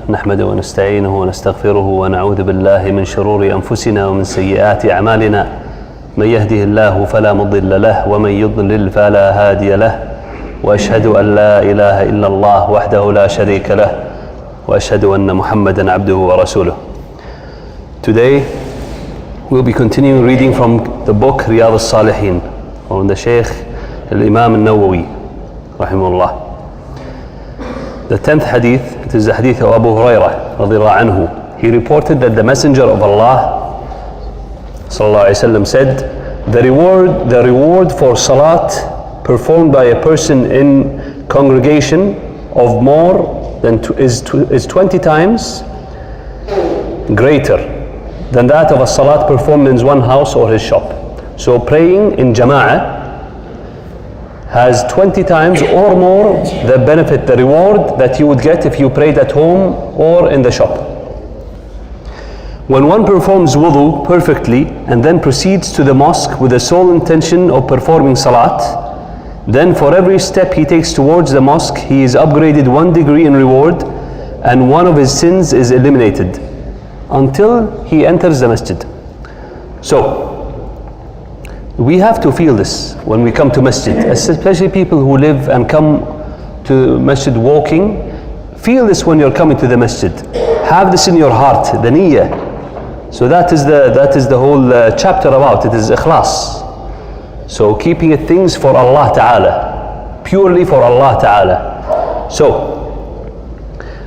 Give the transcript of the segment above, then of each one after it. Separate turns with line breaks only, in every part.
نحمده ونستعينه ونستغفره ونعوذ بالله من شرور أنفسنا ومن سيئات أعمالنا من يهده الله فلا مضل له ومن يضلل فلا هادي له وأشهد أن لا إله إلا الله وحده لا شريك له وأشهد أن محمدا عبده ورسوله. Today we'll be continuing reading from the book Riyadh as-Saliheen from the Shaykh Imam Nawawi rahimahullah. The 10th hadith, it is the hadith of Abu Hurairah radiallahu anhu. He reported that the Messenger of Allah sallallahu alaihi wasallam said, the reward for salat performed by a person in congregation of more than is 20 times greater than that of a salat performed in one house or his shop. So praying in jama'ah has 20 times or more the benefit, the reward that you would get if you prayed at home or in the shop. When one performs wudu perfectly and then proceeds to the mosque with the sole intention of performing salat, then for every step he takes towards the mosque, he is upgraded 1 degree in reward and one of his sins is eliminated until he enters the masjid. So, we have to feel this when we come to masjid, especially people who live and come to masjid walking. Feel this when you're coming to the masjid. Have this in your heart, the niyyah. So that is the whole chapter about it, is ikhlas. So keeping things for Allah Ta'ala, purely for Allah Ta'ala. So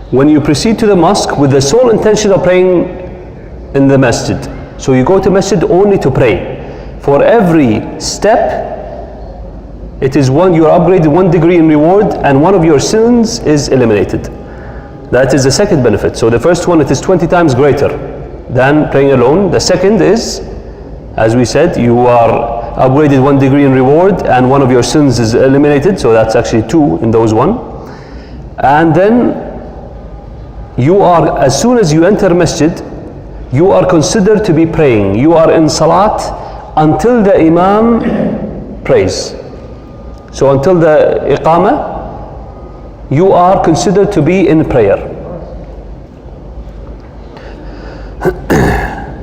when you proceed to the mosque with the sole intention of praying in the masjid, so you go to masjid only to pray. For every step, it is you are upgraded 1 degree in reward and one of your sins is eliminated. That is the second benefit. So the first one, it is 20 times greater than praying alone. The second is, as we said, you are upgraded 1 degree in reward and one of your sins is eliminated. So that's actually 2 in those one. And then you are, as soon as you enter masjid, you are considered to be praying. You are in salat until the Imam prays. So until the Iqamah, you are considered to be in prayer.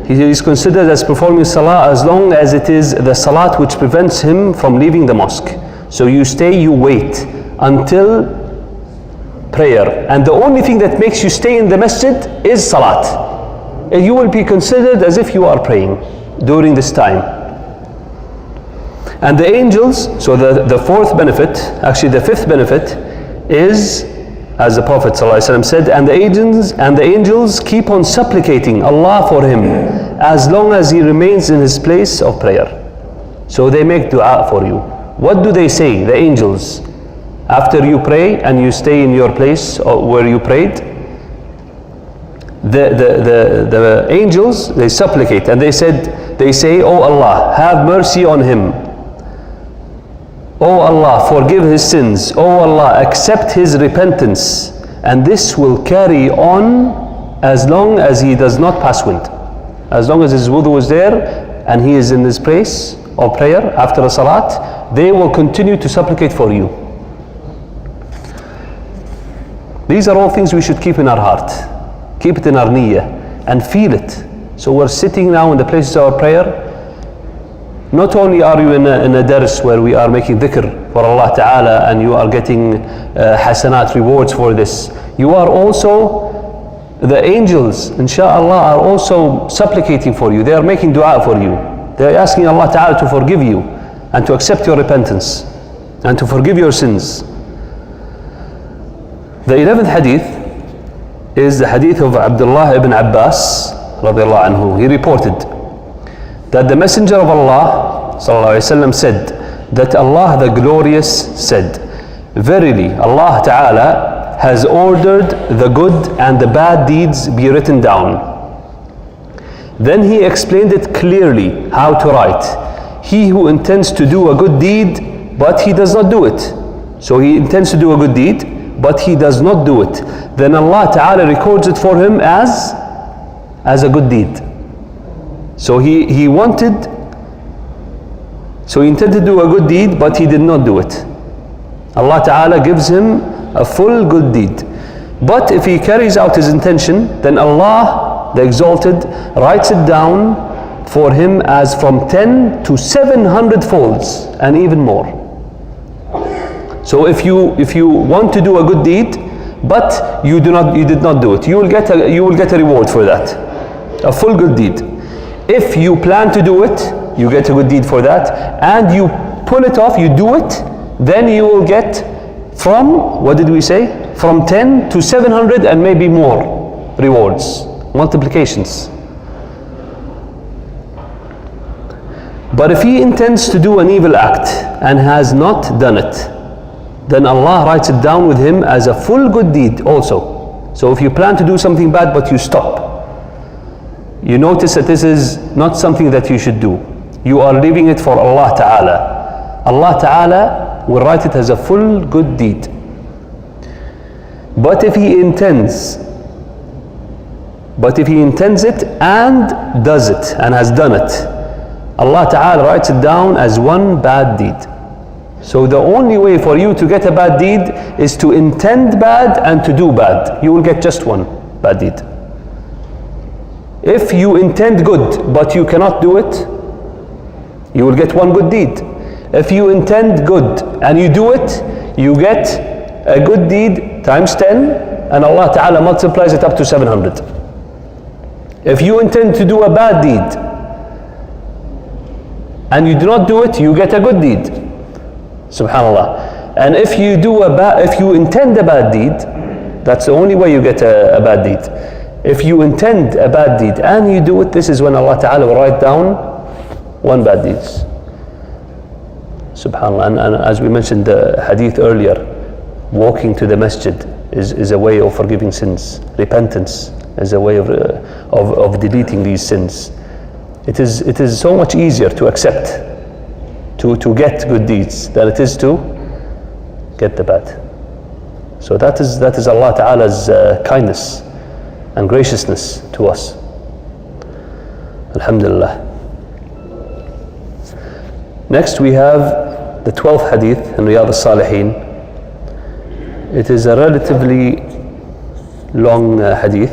He is considered as performing salah as long as it is the salat which prevents him from leaving the mosque. So you stay, you wait until prayer. And the only thing that makes you stay in the masjid is salat. And you will be considered as if you are praying during this time. And the angels, so the fourth benefit, actually the fifth benefit is, as the Prophet ﷺ said, and the angels keep on supplicating Allah for him as long as he remains in his place of prayer. So they make dua for you. What do they say, the angels? After you pray and you stay in your place where you prayed, the angels, they supplicate and they say, Oh Allah, have mercy on him. Oh Allah, forgive his sins. Oh Allah, accept his repentance. And this will carry on as long as he does not pass wind. As long as his wudu is there and he is in his place of prayer after the salat, they will continue to supplicate for you. These are all things we should keep in our heart. Keep it in our niyyah and feel it. So we're sitting now in the places of our prayer. Not only are you in a dars where we are making dhikr for Allah Ta'ala and you are getting hasanat, rewards for this, you are also, the angels inshallah are also supplicating for you. They are making dua for you. They are asking Allah Ta'ala to forgive you and to accept your repentance and to forgive your sins. The 11th hadith is the hadith of Abdullah ibn Abbas radiallahu anhu. He reported that the Messenger of Allah sallallahu alaihi wasallam said that Allah the Glorious said, verily Allah Ta'ala has ordered the good and the bad deeds be written down. Then he explained it clearly how to write. He who intends to do a good deed but he does not do it. So he intends to do a good deed but he does not do it. Then Allah Ta'ala records it for him as a good deed. So he intended to do a good deed, but he did not do it. Allah Ta'ala gives him a full good deed. But if he carries out his intention, then Allah, the Exalted, writes it down for him as from 10 to 700 folds and even more. So if you want to do a good deed, but you did not do it, you will get a reward for that, a full good deed. If you plan to do it, you get a good deed for that, and you pull it off, you do it, then you will get from, what did we say? From 10 to 700 and maybe more rewards, multiplications. But if he intends to do an evil act and has not done it, then Allah writes it down with him as a full good deed also. So if you plan to do something bad but you stop, you notice that this is not something that you should do. You are leaving it for Allah Ta'ala. Allah Ta'ala will write it as a full good deed. But if he intends it and does it and has done it, Allah Ta'ala writes it down as one bad deed. So the only way for you to get a bad deed is to intend bad and to do bad. You will get just one bad deed. If you intend good but you cannot do it, you will get one good deed. If you intend good and you do it, you get a good deed times 10, and Allah Ta'ala multiplies it up to 700. If you intend to do a bad deed and you do not do it, you get a good deed. Subhanallah. And if you intend a bad deed, that's the only way you get a bad deed. If you intend a bad deed and you do it, this is when Allah Ta'ala will write down one bad deed. Subhanallah. And as we mentioned the hadith earlier, walking to the masjid is a way of forgiving sins. Repentance is a way of deleting these sins. It is so much easier to accept, to get good deeds than it is to get the bad. So that is Allah Ta'ala's kindness and graciousness to us. Alhamdulillah. Next we have the 12th hadith in Riyadh as-Saliheen. It is a relatively long hadith,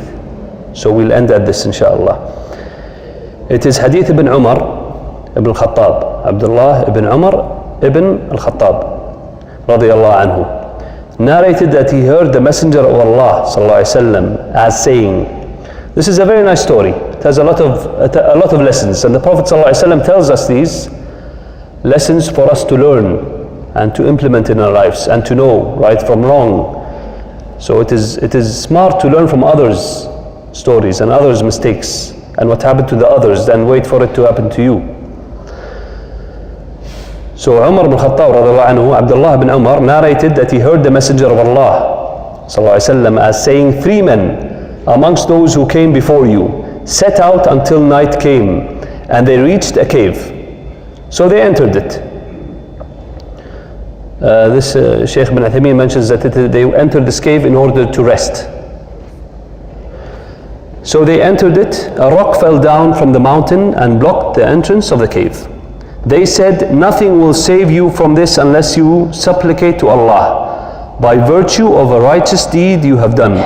so we'll end at this inshallah. It is hadith ibn Umar ibn al-Khattab, Abdullah ibn Umar ibn al-Khattab radiyallahu anhu, narrated that he heard the Messenger of Allah sallallahu alaihi wasallam as saying, this is a very nice story, it has a lot of lessons, and the Prophet sallallahu alaihi wasallam tells us these lessons for us to learn and to implement in our lives and to know right from wrong. So it is smart to learn from others' stories and others' mistakes and what happened to the others than wait for it to happen to you. So Umar ibn Khattab radiyallahu anhu, Abdullah ibn Umar, narrated that he heard the Messenger of Allah sallallahu alaihi wasallam as saying, 3 men amongst those who came before you set out until night came, and they reached a cave. So they entered it. This Shaykh ibn Uthaymeen mentions that they entered this cave in order to rest. So they entered it, a rock fell down from the mountain and blocked the entrance of the cave. They said, nothing will save you from this unless you supplicate to Allah by virtue of a righteous deed you have done.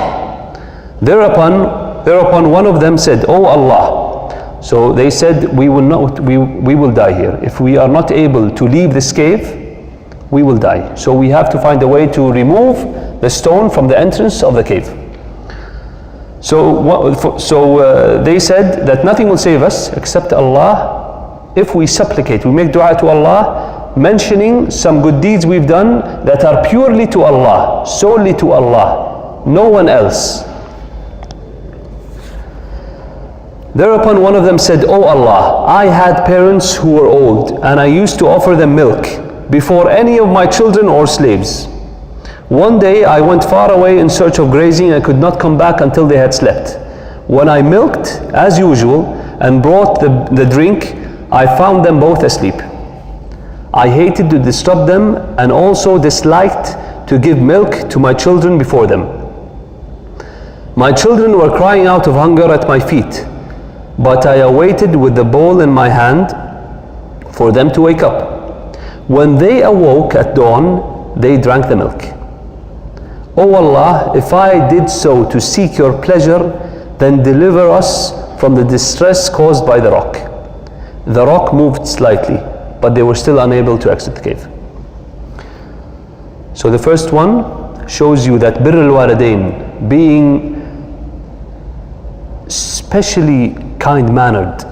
Thereupon one of them said, O Allah. So they said, we will die here. If we are not able to leave this cave, we will die. So we have to find a way to remove the stone from the entrance of the cave. So they said that nothing will save us except Allah if we supplicate, we make dua to Allah, mentioning some good deeds we've done that are purely to Allah, solely to Allah, no one else. Thereupon one of them said, O Allah, I had parents who were old, and I used to offer them milk before any of my children or slaves. One day I went far away in search of grazing and could not come back until they had slept. When I milked, as usual, and brought the drink, I found them both asleep. I hated to disturb them and also disliked to give milk to my children before them. My children were crying out of hunger at my feet, but I awaited with the bowl in my hand for them to wake up. When they awoke at dawn, they drank the milk. O Allah, if I did so to seek your pleasure, then deliver us from the distress caused by the rock. The rock moved slightly, but they were still unable to exit the cave. So the first one shows you that birr al-walidain, being especially kind-mannered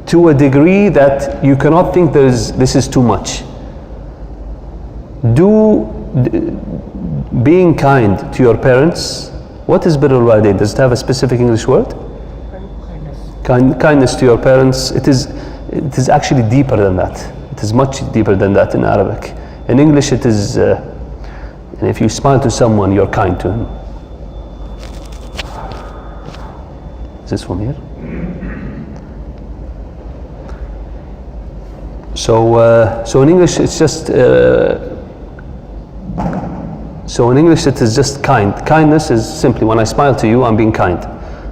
to a degree that you cannot think this is too much. Being kind to your parents. What is birr al-walidain? Does it have a specific English word? Kindness to your parents. It is actually deeper than that. It is much deeper than that in Arabic. In English it is, and if you smile to someone, you're kind to him. Is this from here? So in English it's just, so in English it is just kind. Kindness is simply when I smile to you, I'm being kind.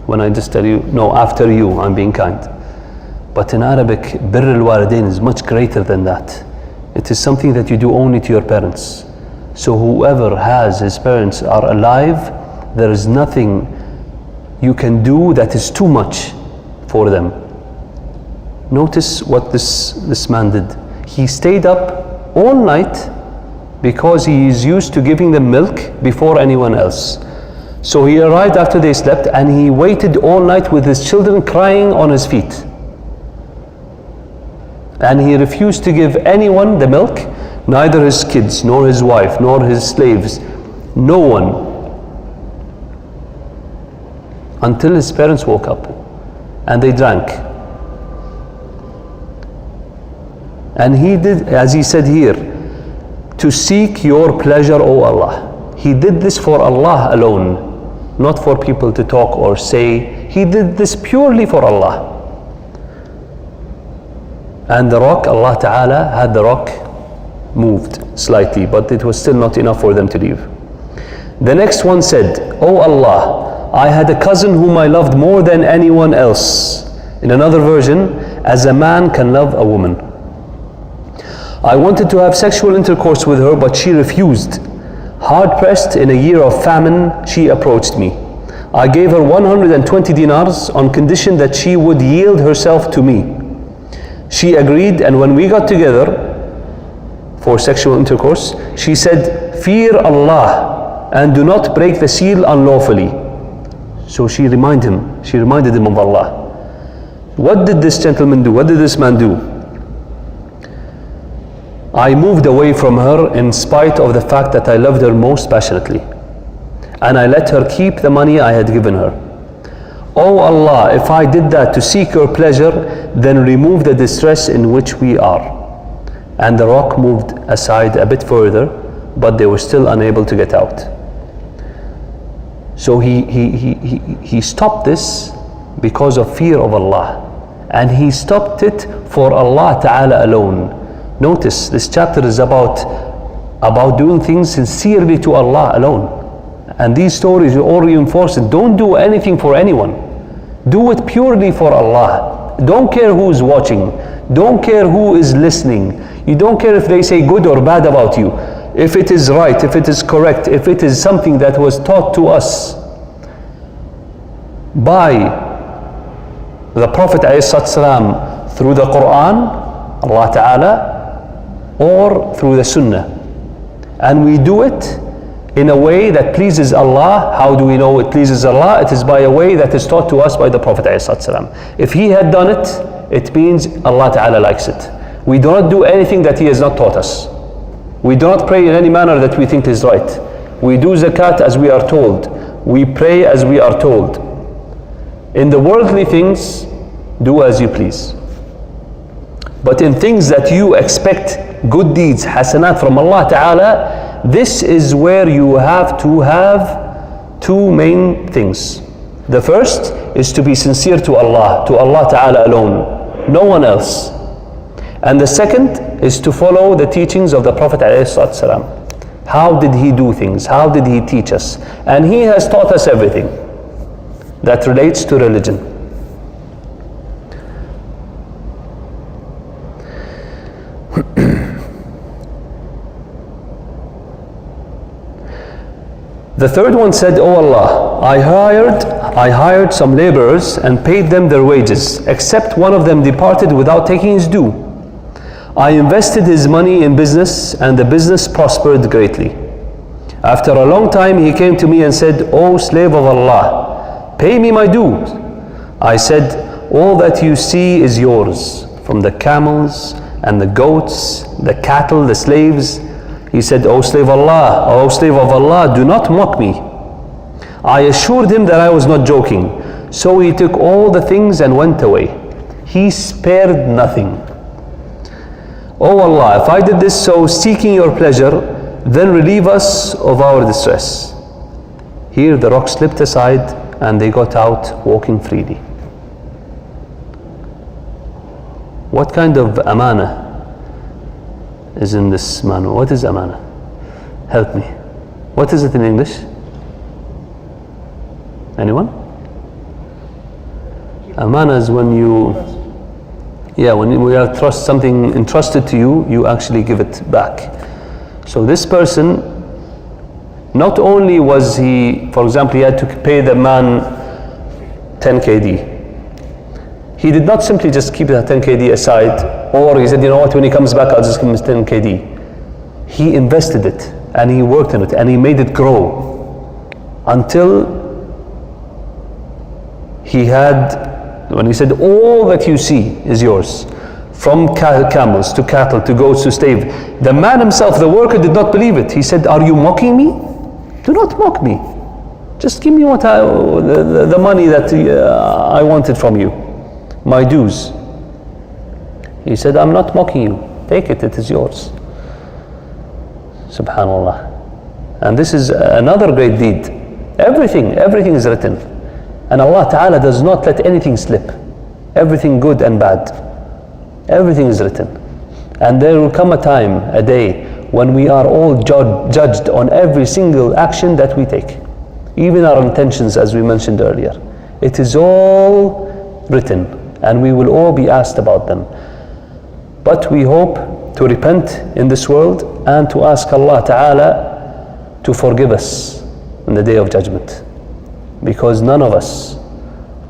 When I just tell you, no, after you, I'm being kind. But in Arabic, birr al-walidain is much greater than that. It is something that you do only to your parents. So whoever has his parents are alive, there is nothing you can do that is too much for them. Notice what this man did. He stayed up all night because he is used to giving them milk before anyone else. So he arrived after they slept and he waited all night with his children crying on his feet. And he refused to give anyone the milk, neither his kids, nor his wife, nor his slaves, no one, until his parents woke up and they drank. And he did, as he said here, to seek your pleasure, O Allah. He did this for Allah alone, not for people to talk or say. He did this purely for Allah. And the rock, Allah Ta'ala had the rock moved slightly, but it was still not enough for them to leave. The next one said, O Allah, I had a cousin whom I loved more than anyone else. In another version, as a man can love a woman. I wanted to have sexual intercourse with her, but she refused. Hard pressed in a year of famine, she approached me. I gave her 120 dinars on condition that she would yield herself to me. She agreed, and when we got together for sexual intercourse, she said, fear Allah and do not break the seal unlawfully. So she reminded him of Allah. What did this gentleman do? What did this man do? I moved away from her in spite of the fact that I loved her most passionately, and I let her keep the money I had given her. O Allah, if I did that to seek your pleasure, then remove the distress in which we are. And the rock moved aside a bit further, but they were still unable to get out. So he stopped this because of fear of Allah, and he stopped it for Allah Ta'ala alone. Notice this chapter is about doing things sincerely to Allah alone. And these stories all reinforce it. Don't do anything for anyone. Do it purely for Allah. Don't care who's watching. Don't care who is listening. You don't care if they say good or bad about you. If it is right, if it is correct, if it is something that was taught to us by the Prophet ﷺ through the Quran, Allah Ta'ala, or through the Sunnah. And we do it in a way that pleases Allah. How do we know it pleases Allah? It is by a way that is taught to us by the Prophet ﷺ. If he had done it, it means Allah Ta'ala likes it. We do not do anything that he has not taught us. We do not pray in any manner that we think is right. We do zakat as we are told. We pray as we are told. In the worldly things, do as you please. But in things that you expect good deeds, hasanat from Allah Ta'ala, this is where you have to have two main things. The first is to be sincere to Allah Ta'ala alone, no one else. And the second is to follow the teachings of the Prophet ﷺ. How did he do things? How did he teach us? And he has taught us everything that relates to religion. The third one said, "O Allah, I hired some laborers and paid them their wages, except one of them departed without taking his due. I invested his money in business, and the business prospered greatly. After a long time he came to me and said, 'O slave of Allah, pay me my dues.' I said, 'All that you see is yours, from the camels and the goats, the cattle, the slaves.' He said, 'O slave of Allah, do not mock me.' I assured him that I was not joking. So he took all the things and went away. He spared nothing. O Allah, if I did this so seeking your pleasure, then relieve us of our distress." Here the rock slipped aside and they got out walking freely. What kind of amana is in this manual? What is amana? Help me. What is it in English? Anyone? Amana is when you, when we have something entrusted to you, you actually give it back. So this person, not only was he, for example, he had to pay the man 10 KD. He did not simply just keep that 10 KD aside, or he said, you know what, when he comes back, I'll just give him 10 KD. He invested it, and he worked on it, and he made it grow until he had, when he said, all that you see is yours, from camels to cattle to goats to slave. The man himself, the worker, did not believe it. He said, "Are you mocking me? Do not mock me. Just give me what the money that I wanted from you, my dues." He said, "I'm not mocking you. Take it, it is yours." Subhanallah. And this is another great deed. Everything is written. And Allah Ta'ala does not let anything slip. Everything good and bad. Everything is written. And there will come a time, a day, when we are all judged on every single action that we take. Even our intentions, as we mentioned earlier. It is all written, and we will all be asked about them. But we hope to repent in this world and to ask Allah Ta'ala to forgive us on the day of judgment. Because none of us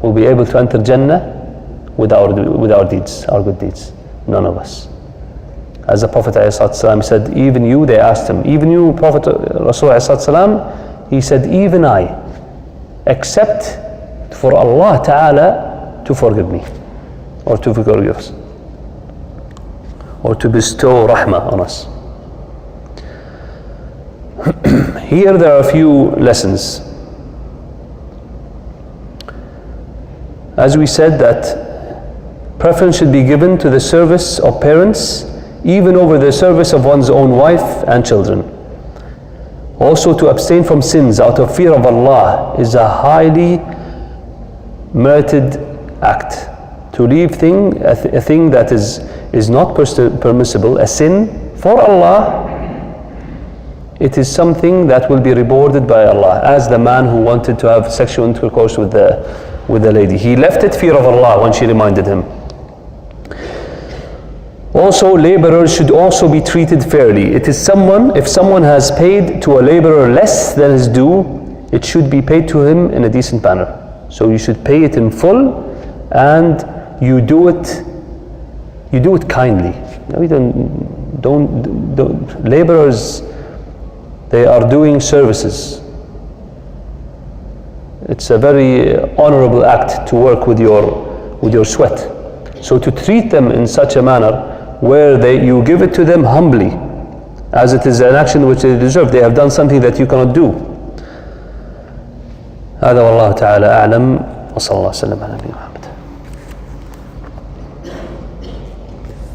will be able to enter Jannah with our deeds, our good deeds. None of us. As the Prophet ﷺ said, even you, they asked him, even you, Prophet Rasul ﷺ, he said, even I, except for Allah Ta'ala to forgive me, or to forgive us, or to bestow rahmah on us. Here there are a few lessons. As we said, that preference should be given to the service of parents, even over the service of one's own wife and children. Also, to abstain from sins out of fear of Allah is a highly merited act. To leave a thing that is not permissible, a sin, for Allah, it is something that will be rewarded by Allah. As the man who wanted to have sexual intercourse with the lady, he left it fear of Allah when she reminded him. Also, laborers should also be treated fairly. It is if someone has paid to a laborer less than his due, it should be paid to him in a decent manner. So you should pay it in full, and you do it kindly. Don't laborers, they are doing services. It's a very honorable act to work with your sweat. So to treat them in such a manner where you give it to them humbly, as it is an action which they deserve. They have done something that you cannot do. هذا والله تعالى أعلم وصلى الله وسلم على نبينا محمد.